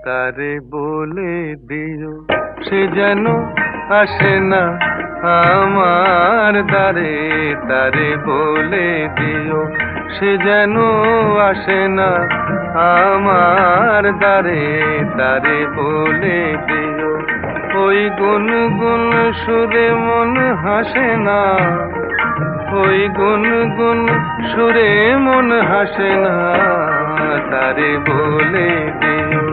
তারে বলে দিও সে যেন আসে না আমার দ্বারে। তারে বলে দিও সে যেন আসে না আমার দ্বারে। তারে বলে দিও ওই গুনগুন সুরে মন হাসে না। ওই গুনগুন সুরে মন হাসে না। তারে বলে দিও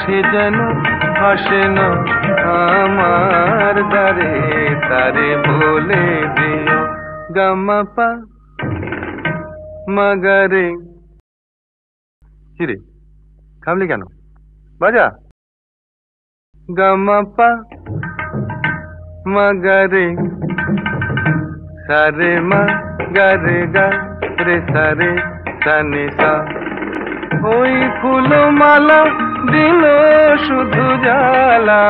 সে যেন আসে না আমার দ্বারে। তারে বলে দিও গামা পা মাগারে। কিরে থামলি কেন? বাজা গামা পা মাগারে সারে মা গারে গা রে সারে সানে সা। ওই ফুলো মালা দিল শুধু জ্বালা,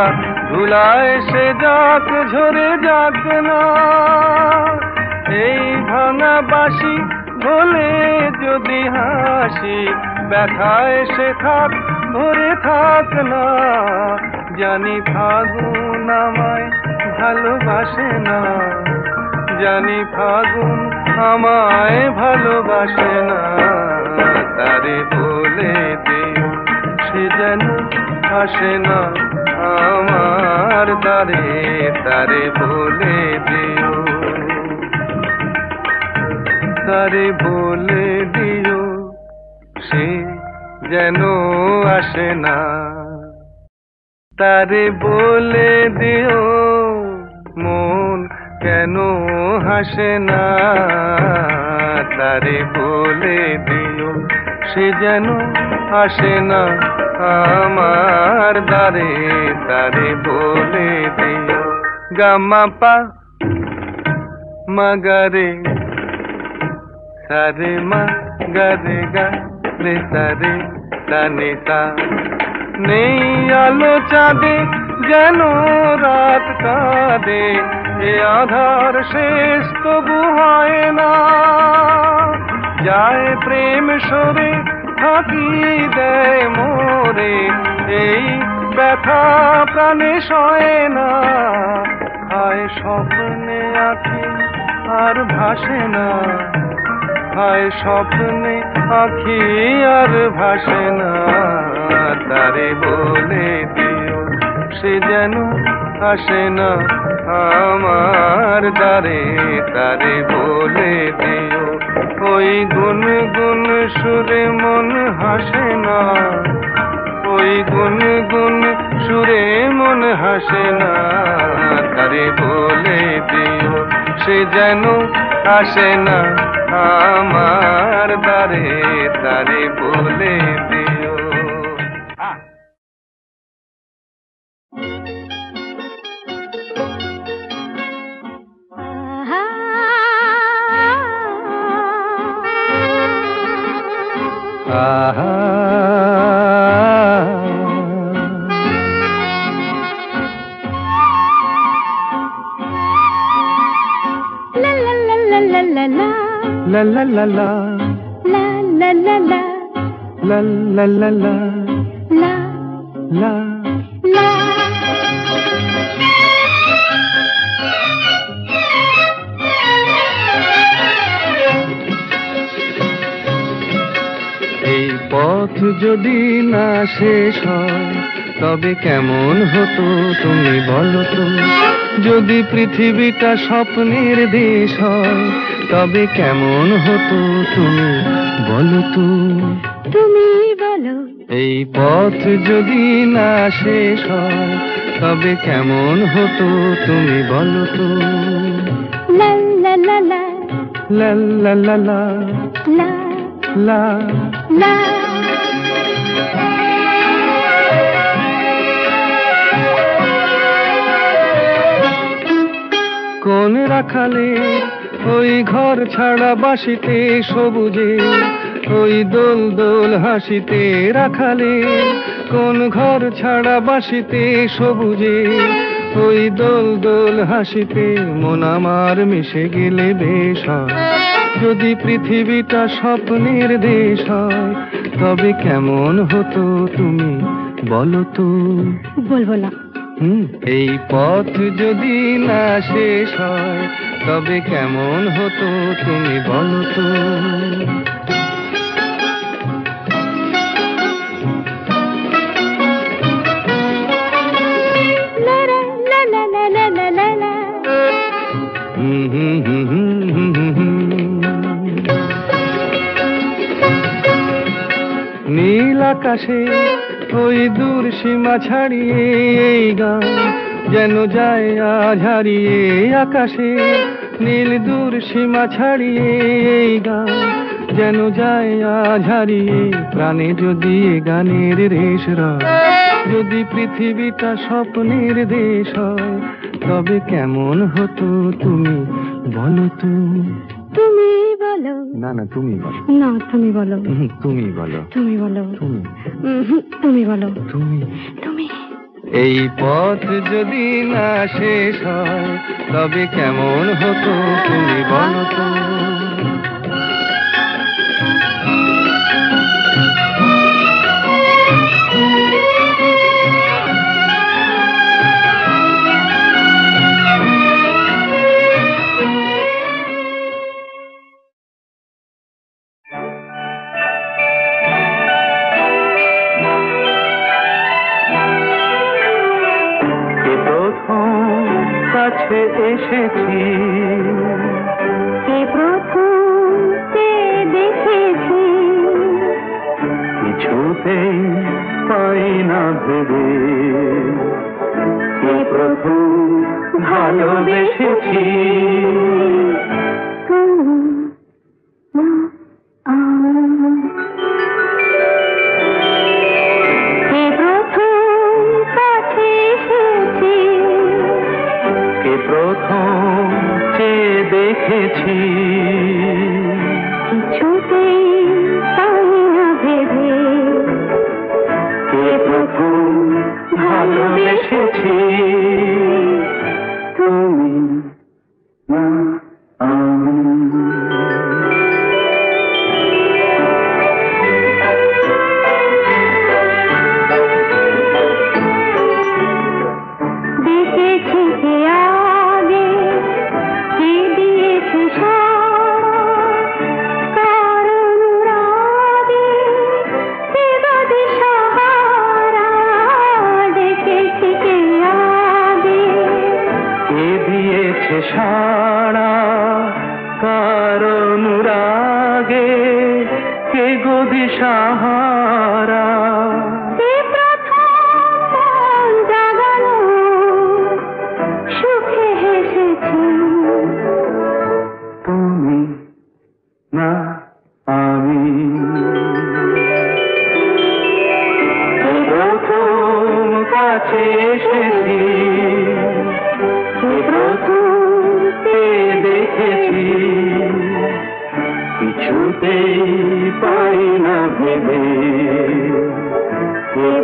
ধুলায় সে যাক ঝরে যাক না। এই ভাঙা বাঁশি ভোলে যদি হাসি, ব্যথায় সে থাক ভরে থাক না। জানি ফাগুন আমায় ভালোবাসে না। জানি ফাগুন আমায় ভালোবাসে না। তারে বলে দিও সে যেন আসে না আমার দ্বারে। তারে বলে দিও। তারে বলে দিও সে যেন আসে না। তারে বলে দিও মন কেন হাসে না। তারে বলে দিও সে যেন আসে না আমার দ্বারে। তারে বলে দিও গামা পা মাগারে সারে মা গারে গা রে সারে সানে সা। নেই আলো চাঁদে যেন রাত কাঁদে, এ আধার শেষ তবু হয় না। যায় প্রেম সরে থাকি দেয় মোরে, এই ব্যথা প্রাণে সয় না। হায় স্বপ্নে আঁখি আর ভাসে না। হায় স্বপ্নে আঁখি আর ভাসে না। তারে বলে দিও সে যেন আসে না আমার দ্বারে। তারে বলে দিও ওই গুনগুন সুরে মন হাসে না। ওই গুনগুন সুরে মন হাসে না। তারে বলে দিও সে যেন আসে না আমার দ্বারে। তারে বলে দিও। La la la la la la la la la la la la la la la। এই পথ যদি না শেষ হয় তবে কেমন হতো তুমি বলো তো। যদি পৃথিবীটা স্বপ্নের দেশ হয় তবে কেমন হতো তুমি বলো তো। তুমি বলো। এই পথ যদি না শেষ হয় তবে কেমন হতো তুমি বলো তো। লা লা লা লা লা লা লা লা লা লা লা। কোন রাখালে ওই ঘর ছাড়া বাসিতে সবুজে, ওই দোল দোল হাসিতে রাখালে। কোন ঘর ছাড়া বাসিতে সবুজে, ওই দোল দোল হাসিতে মন আমার মিশে গেলে বেশ হয়। যদি পৃথিবীটা স্বপ্নের দেশ হয় তবে কেমন হতো তুমি বলো তো। বলবো না। এই পথ যদি না শেষ হয় তবে কেমন হতো তুমি বলো তো। নীল আকাশে ওই দূর সীমা ছাড়িয়ে এই গান যেন যায় আজ হারিয়ে। আকাশে নীল দূর সীমা ছাড়িয়ে এই গান যেন যায় আজ হারিয়ে। প্রাণে যদি গানের রেশ রয়, যদি পৃথিবীটা স্বপ্নের দেশ হয় তবে কেমন হতো তুমি বলো তো। তুমি বলো। না না তুমি বলো। না তুমি বলো। তুমি বলো। তুমি বলো। তুমি তুমি বলো। তুমি তুমি। এই পথ যদি না শেষ হয় তবে কেমন হতো তুমি বলো তো। কাছে এসেছি, কে প্রথম দেখেছি, কিছুতেই পাই না ভেবে। কে প্রথম ভালোবেসেছি, প্রথম চেয়ে দেখেছি, কিছুতেই পাই না ভেবে। কে প্রথম ভালোবেসেছি, তুমি না আমি। দেখেছি কে আগে, কে দিয়েছে কারণ রাগে, কে বাদে সাহারা। দেখেছি কে আগে, কে দিয়েছে সাড়া কারণ রাগে, কে গো দিশাহারা। তুমি না আমি। প্রথম কাছে এসেছি, প্রথম দেখেছি, কিছুতেই পাই না ভেবে।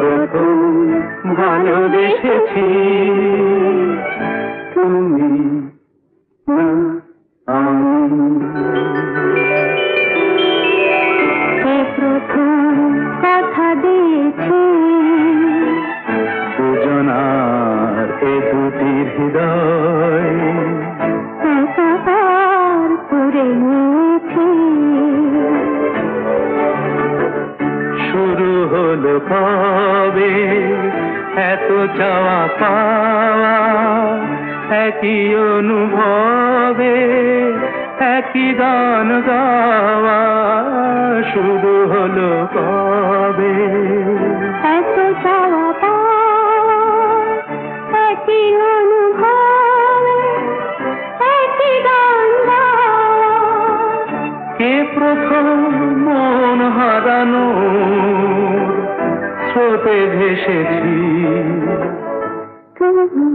প্রথম ভালোবেসেছি, তুমি না প্রথম কথা দিয়েছি, দুজনার এ দুটি হৃদয় একাকার করে নিয়েছি। শুরু হলো কবে এত চাওয়া পাওয়া, একই অনুভবে একই গান গাওয়া। শুরু হলো কবে এত চাওয়া পাওয়া, একই অনুভবে একই গান গাওয়া। কে প্রথম মন হারানো স্রোতে ভেসেছি, তুমি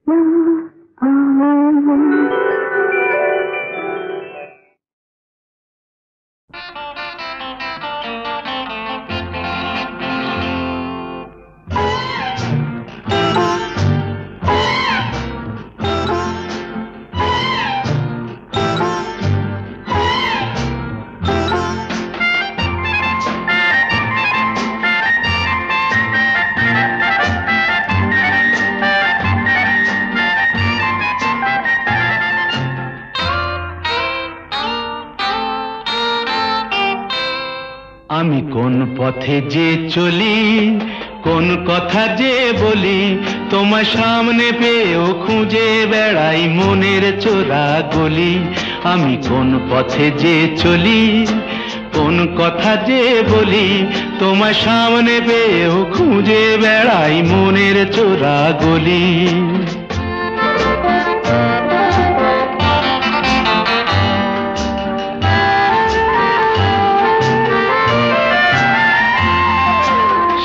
না আমি। আমি কোন পথে যে চলি, কোন কথা যে বলি, তোমার সামনে পেয়েও খুঁজে বেড়াই মনের চোরা গলি। আমি কোন পথে যে চলি, কোন কথা যে বলি, তোমার সামনে পেয়েও খুঁজে বেড়াই মনের চোরা গলি।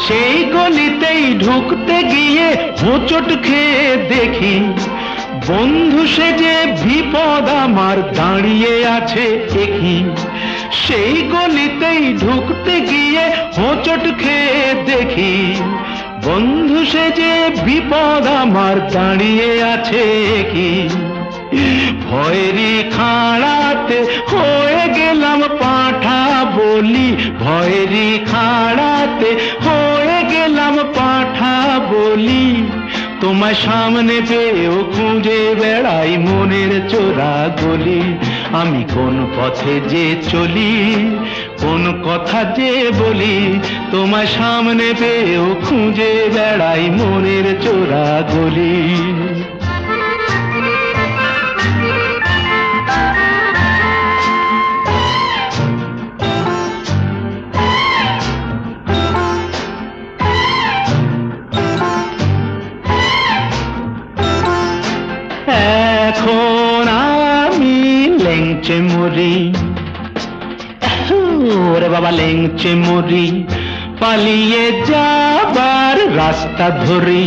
সেই গলিতেই ঢুকতে গিয়ে হোঁচট খেয়ে দেখি, বন্ধু সেজে বিপদ আমার দাঁড়িয়ে আছে একই। সেই গলিতেই ঢুকতে গিয়ে হোঁচট খেয়ে দেখি, বন্ধু সেজে বিপদ আমার দাঁড়িয়ে আছে কি। ভয়েরই খাড়াতে হয়ে গেলাম পাঁঠা বলি, ভয়েরই খাড়াতে হয়ে গেলাম পাঁঠা বলি। তোমার সামনে পেয়েও খুঁজে বেড়াই মনের চোরা গলি। আমি কোন পথে যে চলি, কোন কথা যে বলি, তোমার সামনে পেয়েও খুঁজে বেড়াই মনের চোরা গলি। এখন আমি লেংচে মরি, ওরে বাবা লেংচে মরি, পালিয়ে যাবার রাস্তা ধরি।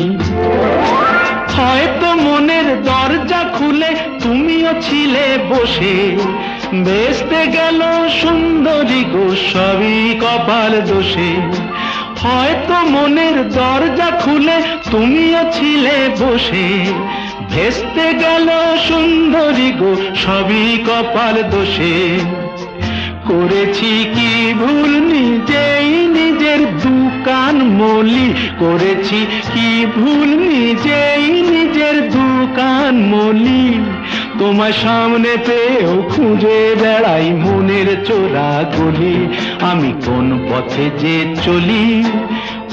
হয়তো মনের দরজা খুলে তুমিও ছিলে বসে, বেসতে গেল সুন্দরী গো সবই কপাল দোষে। হয়তো মনের দরজা খুলে তুমিও ছিলে বসে, ভেস্তে গেল সুন্দরী গো সবই কপাল দোষে। করেছি কি ভুল নিজেই নিজের দোকান মলি, করেছি কি ভুল নিজেই নিজের দোকান মলি। তোমার সামনে পেয়েও খুঁজে বেড়াই মনের চোরা গলি। আমি কোন পথে যে চলি,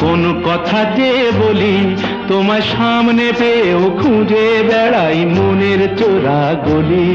কোন কথা যে বলি, তোমার সামনে পেয়েও খুঁজে বেড়াই মনের চোরা গলি।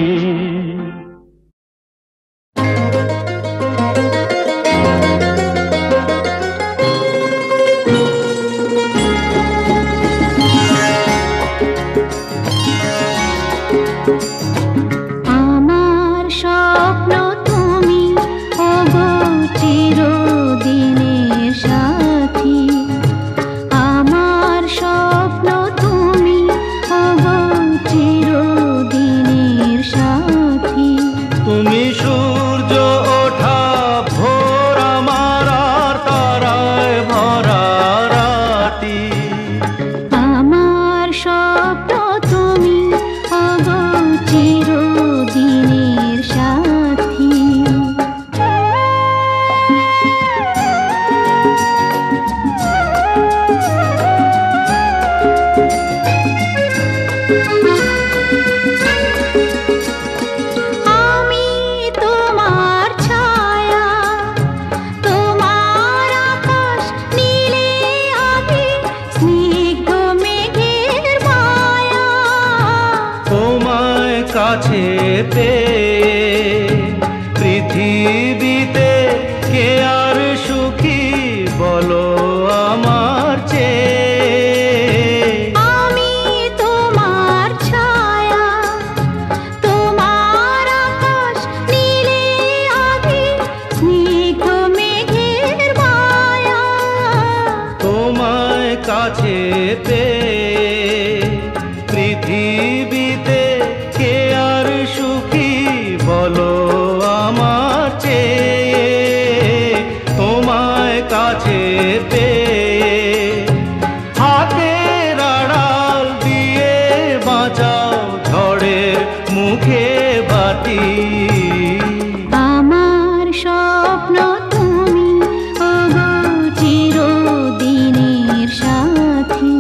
পৃথিবীতে কে আর সুখী বলো আমার চেয়ে। আমি তোমার ছায়া, তোমার আকাশ নীলে আভি, স্নিগ্ধ মেঘের মায়া। তোমায় কাছে পেয়ে পৃথিবীতে কে আর সুখী বলো আমার চেয়ে। তোমায় কাছে পেয়ে হাতের আড়াল দিয়ে বাঁচাও ঝড়ের মুখে বাতি। আমার স্বপ্ন তুমি ওগো চিরদিনের সাথী।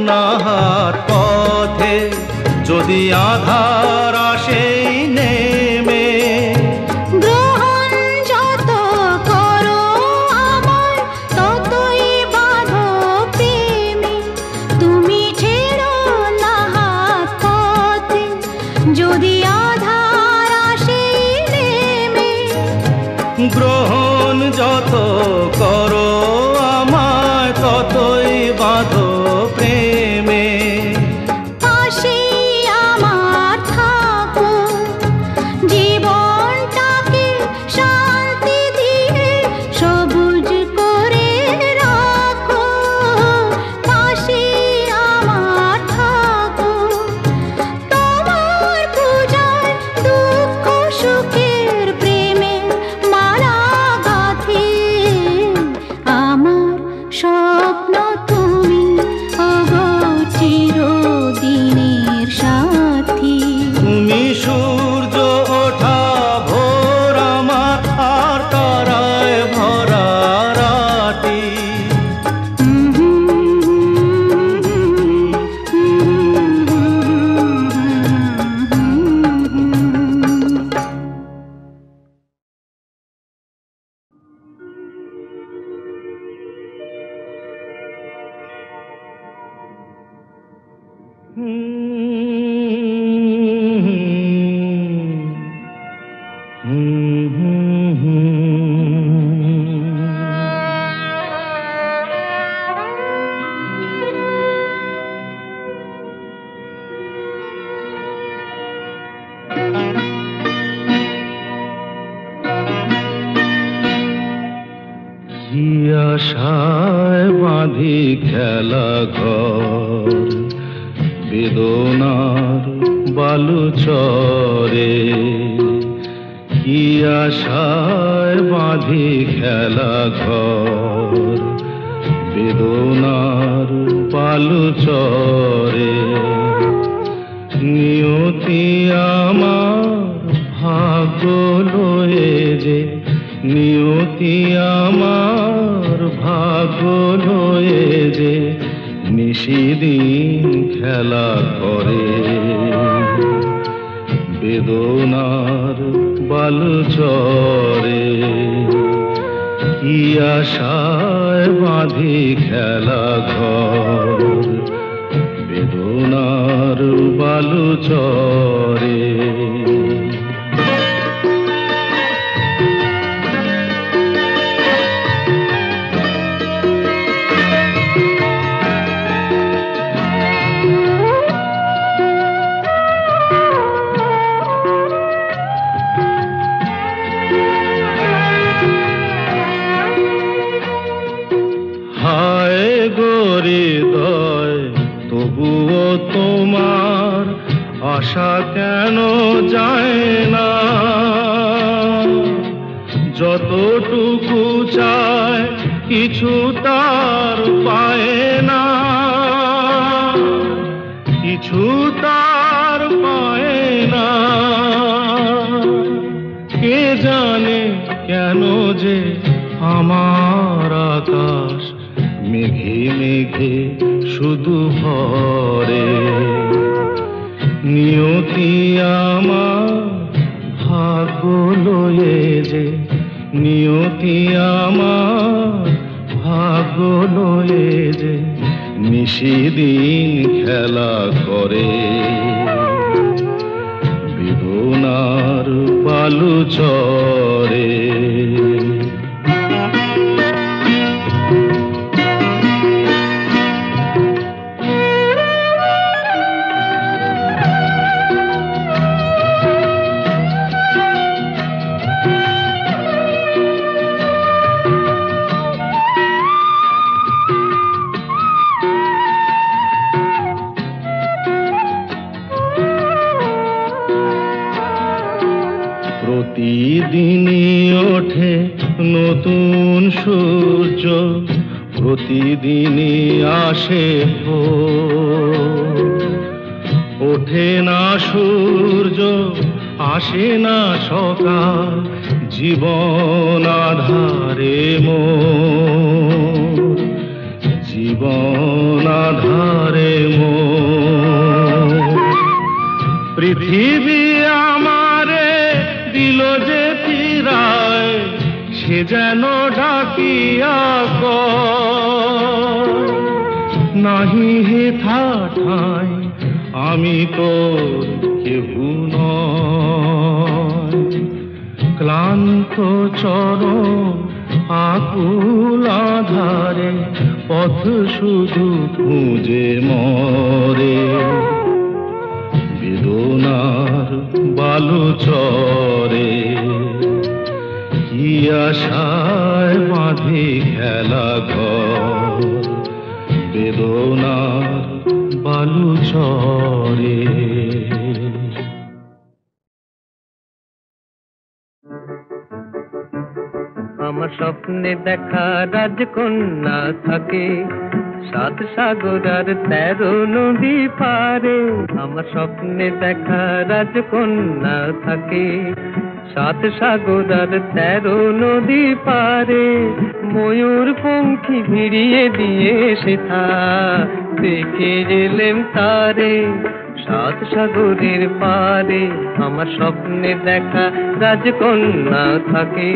না হাত পথে, যদি আধার আসে নেমে। গ্রহণ যত করো আমার, ততই বাঁধো প্রেমে। তুমি ছেড়ো না হাত পথে, যদি আধার আসে নেমে। গ্রহণ যত করো আমায়, ততই বাঁধো প্রেমে। পাশে আমার থাকো, জীবনটাকে শান্তি দিয়ে সবুজ করে রাখো। পাশে আমার থাকো, তোমার পূজায় দুঃখ সুখের প্রেমে মালা গাঁথি। আমার স্বপ্ন তুমি, ওগো চিরদিনের সাথী। তুমি সূর্য ওঠা ভোর আমার, আর তারায় ভরা রাতি। কি আশায় বাঁধি খেলা ঘর, বেদনার বালু চরে। কি আশায় বাঁধি খেলা ঘর, বেদনার বালু চরে। নিয়তি আমার ভাগ্য লয়ে যে, নিয়তি আমার ভাগ্য লয়ে যে, নিশিদিন খেলা করে। বেদনার বালু চরে। কি আশায় বাঁধি খেলা ঘর, বেদনার বালু চরে। হায় গো হৃদয়, তবুও তোমার আশা কেন যায় না? যতটুকু চায় কিছু তার পায় না, কিছু তার পায় না। কে জানে কেন যে আমার আকাশ মেঘে মেঘে শুধু ভরে। নিয়তি আমার ভাগ্য লয়ে যে, নিয়তি আমার ভাগ্য লয়ে যে, নিশিদিন খেলা করে। বেদনার বালু চরে। প্রতিদিনই ওঠে নতুন সূর্য, প্রতিদিনই আসে ভোর। ওঠে না সূর্য, আসে না সকাল, জীবন আধারে মোর, জীবন আধারে পৃথিবী আমারে দিল যে ফিরায়, সে যেন ডাকিয়া কয়, নাহি হে ঠায় আমি তোর কেহু নয়। ক্লান্ত চরণ আকুল আধারে পথ শুধু খুঁজে মরে, বেদনার বালু চরে কি আশায় বাঁধি খেলা ঘর, বেদনার বালু চরে। আমার স্বপ্নে দেখা রাজকন্যা থাকে 7 সাগর আর 13 নদী পারে। আমার স্বপ্নে দেখা রাজকন্যা থাকে 7 সাগর আর 13 নদী পারে। ময়ূর পঙ্খী ভিড়িয়ে দিয়ে সেথা দেখে গেলেম তারে 7 সাগরের পারে। আমার স্বপ্নে দেখা রাজকন্যা থাকে।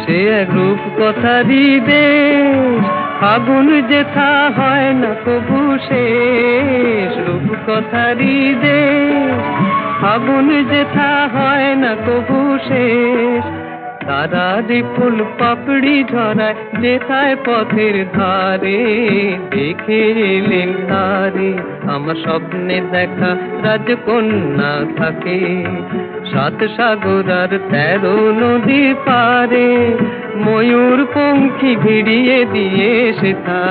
সে এক রূপ কথারই দেশ, ফাগুন যেথা হয় না কবু শেষ। রূপ কথারই দেশ, ফাগুন যেথা হয় না কবু শেষ। তারারি ফুল পাপড়ি ঝরায় যেথায় পথের ধারে, দেখে এলেন তারে। আমার স্বপ্নে দেখা রাজকন্যা থাকে 7 সাগর আর 13 নদী পারে। ময়ূর পঙ্খী ভিড়িয়ে দিয়ে সেথা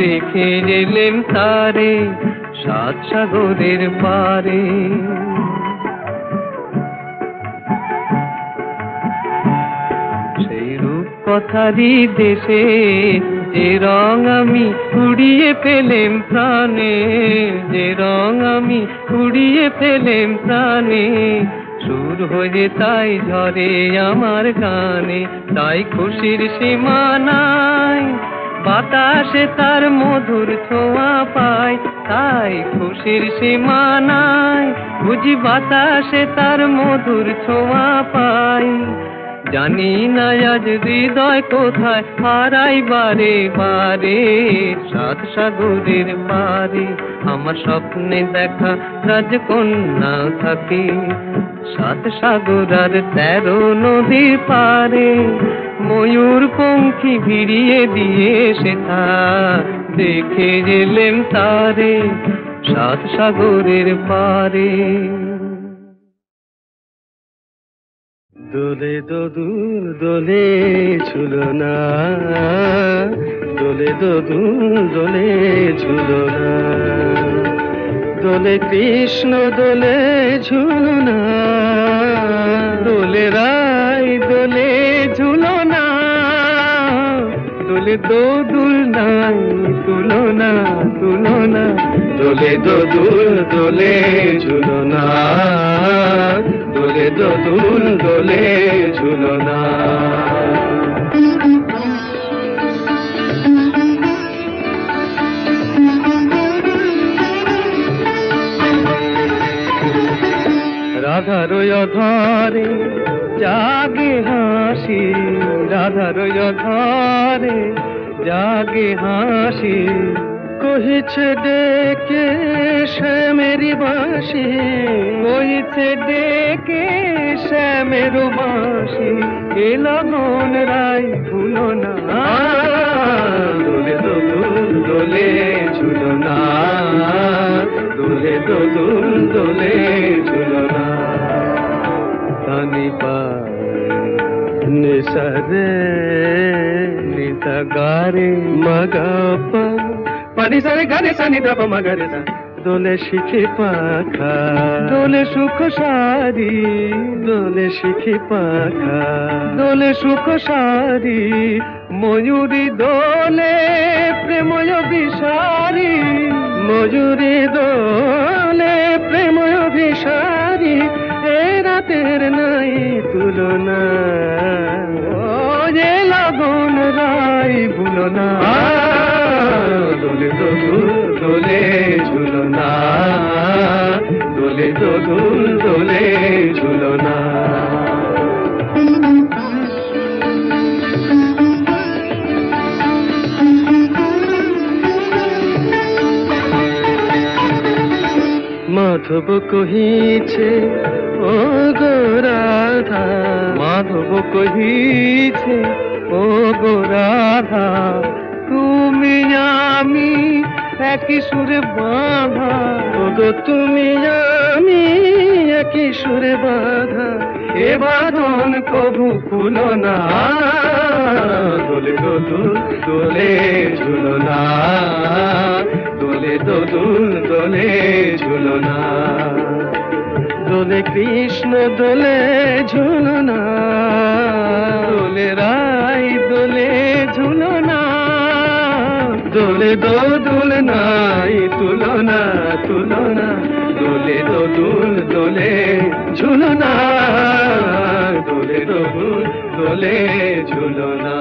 দেখে এলেন তারে 7 সাগরের পারে। কথারই দেশে যে রং আমি উড়িয়ে পেলেম প্রাণে, যে রং আমি উড়িয়ে পেলেম প্রাণে। সুর হয়ে তাই ঝরে আমার গানে, তাই খুশির সীমা নাই। বাতাসে তার মধুর ছোঁয়া পায়, তাই খুশির সীমা নাই। বুঝি বাতাসে তার মধুর ছোঁয়া পাই। জানি না আজ হৃদয় কোথায় হারাই বারে বারে 7 সাগরের পারে। আমার স্বপ্নে দেখা রাজকন্যা থাকে 7 সাগর আর 13 নদী পারে। ময়ূর পঙ্খী ভিড়িয়ে দিয়ে সেথা দেখে গেলেম তারে 7 সাগরের পারে। দোলে দোদুল দোলে ঝুলনা, দোলে দোদুল দোলে ঝুলনা। দোলে কৃষ্ণ দোলে ঝুলনা, দোলে রাই দোলে ঝুলনা। দোলে দোদুল নাই তুলনা তুলনা। দোলে দোদুল দোলে ঝুলনা, দোলে দোদুল দোলে ঝুলনা। রাধার অধরে জাগে হাসি, রাধার অধরে জাগে হাসি। কহিছে ডেকে শ্যামেরি বাঁশি, কহিছে ডেকে শ্যামেরু বাঁশি। এ লগন রাই ভুলো না, দোলে দোদুল দোলে ঝুলনা, দোলে দোদুল দোলে ঝুলনা। তানি পায় নিসারে নিতা গারে মগপা, পানি সারে গারে সানি দাপ মগরে সা। দোলে শিখি পাখা দোলে সুখ সারি, দোলে শিখি পাখা দোলে সুখ সারি। ময়ূরী দোলে প্রেময় বিসারি, ময়ূরী দোলে প্রেময় বিসারি। এ রাতের নাই তুলনা, ও যে লগন রাই ভুলো না। দোলে দোদুল দোলে ঝুলনা, মাধব কহিছে ও গো রাধা, মাধব কহিছে ও গো রাধা, তুমি আমি একই সুরে বাঁধা, ও গো তুমি আমি একই সুরে বাঁধা, এ বাঁধন কবু খুলো না, দোলে দোদুল দোলে ঝুলো না, দোলে দোদুল দোলে ঝুলো না, দোলে কৃষ্ণ দোলে ঝুলো না, দোলে রাই দোলে ঝুলো না, দোলে দোদুল নাই তুলনা তুলনা, দোলে দোদুল দোলে ঝুলো না, দোলে দোদুল দোলে ঝুলো না।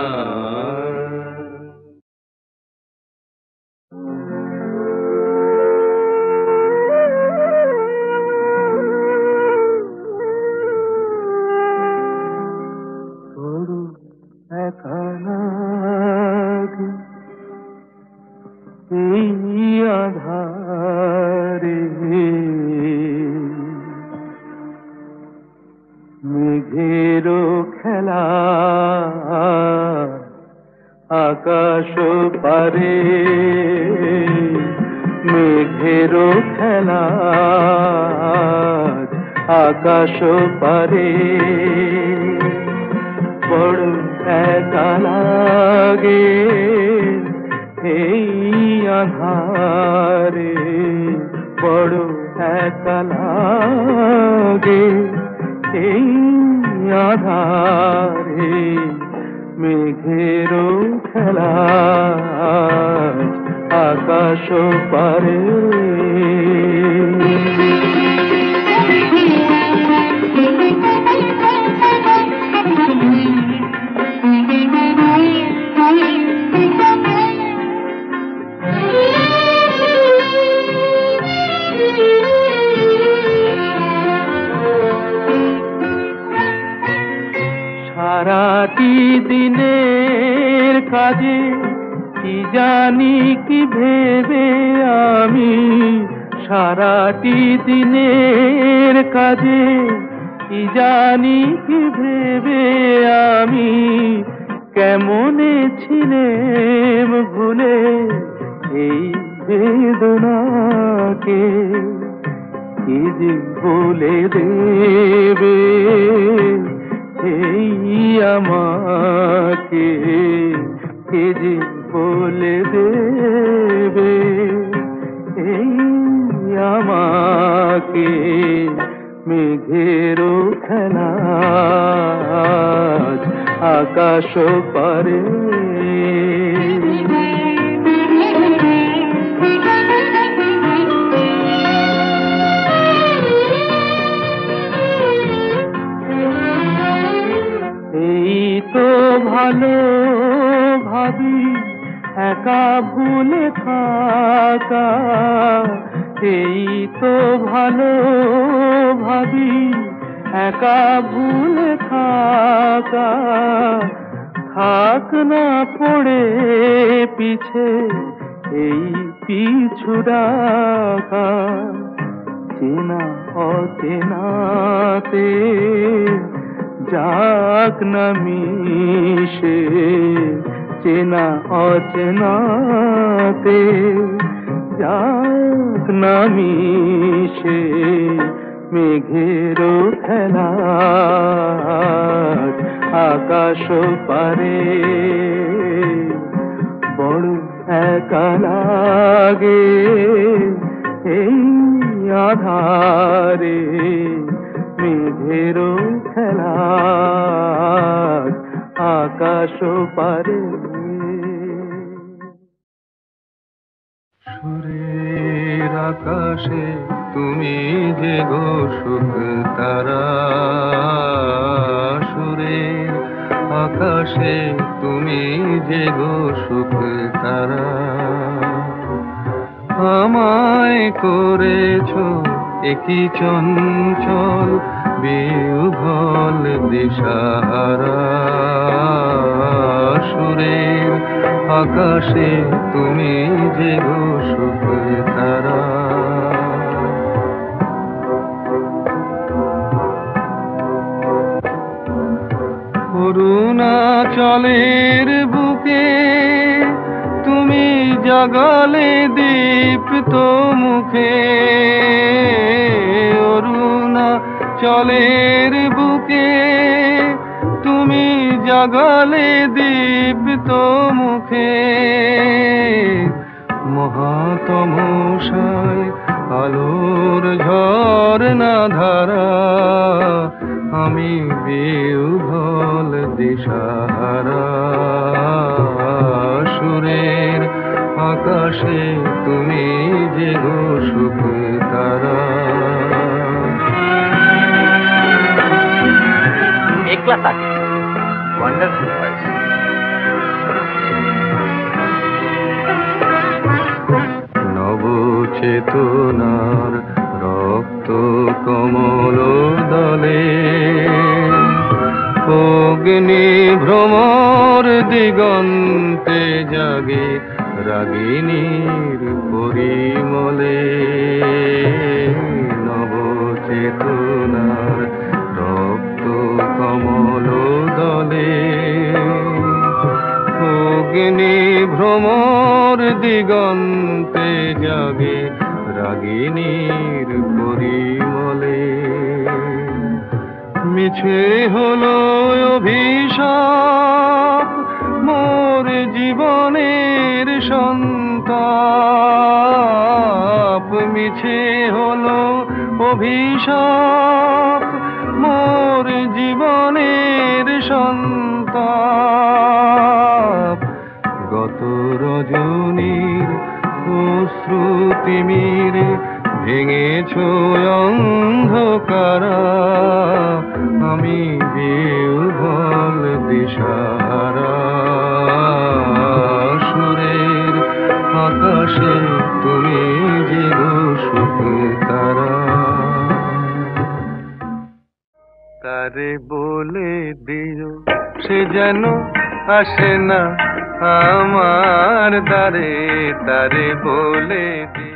আধারে মেঘেরও খেলা আকাশ পারে, মেঘেরও খেলা আকাশ পারে, বড় একা লাগে এই আধারে, বড় একা লাগে এই আধারে, মেঘেরও খেলা আকাশ পারে। সারাটি দিনের কাজে কি জানি কি ভেবে আমি, সারাটি দিনের কাজে কি জানি কি ভেবে আমি, কেমনে ছিলেম ভুলে এই বেদনাকে, কি যে বলে দেবে এই আমাকে, কে যে বলে দেবে এই আমাকে, মেঘেরও খেলা আকাশ পারে। ভালো ভাবি একা ভুলে থাকা, এই তো ভালো ভাবি একা ভুলে থাকা, থাক না পড়ে পিছে এই পিছু ডাকা, চেনা অচেনাতে যাক না মিশে, চেনা অচেনাতে যাক না মিশে, মেঘেরও খেলা আকাশ পারে, বড় একা লাগে এই আধারে, মেঘেরও খেলা আকাশ পারে। সুরের আকাশে তুমি যে গো সুখ তারা, সুরের আকাশে তুমি যে গো সুখ তারা, আমায় করেছো একই চঞ্চল বিহ্বল দিশাহারা, সুরের আকাশে তুমি যে গো সুখ তারা, জাগালে দীপ্ত মুখে অরুণা চলের বুকে তুমি জাগালে দীপ্ত মুখে মহাতমশায় আলোর ঝরনা ধারা আমি বিহ্বল দিশাহারা সুরের আকাশে তুমি যে গো সুখ তারা একলা থাকে ওয়ান্ডারফুল ভয়েস নবচেতনার রক্ত কমল দলে অগ্নি ভ্রমর দিগন্তে জাগে রাগিনীর পরিমলে নবচেতনার রক্ত কমল দলে অগ্নি ভ্রমর দিগন্তে জাগে রাগিনীর পরিমলে মিছে হলো অভিশাপ মোর জীবনের সন্তাপ মিছে হলো অভিশাপ মোর জীবনের সন্তাপ গত রজনীর অশ্রুতিমিরে ভেঙেছ অন্ধকারা আমি বিহ্বল দিশাহারা সুরের আকাশে তুমি যে গো সুখ তারা তারে বলে দিও সে যেন আসে না আমার দ্বারে তারে বলে দিও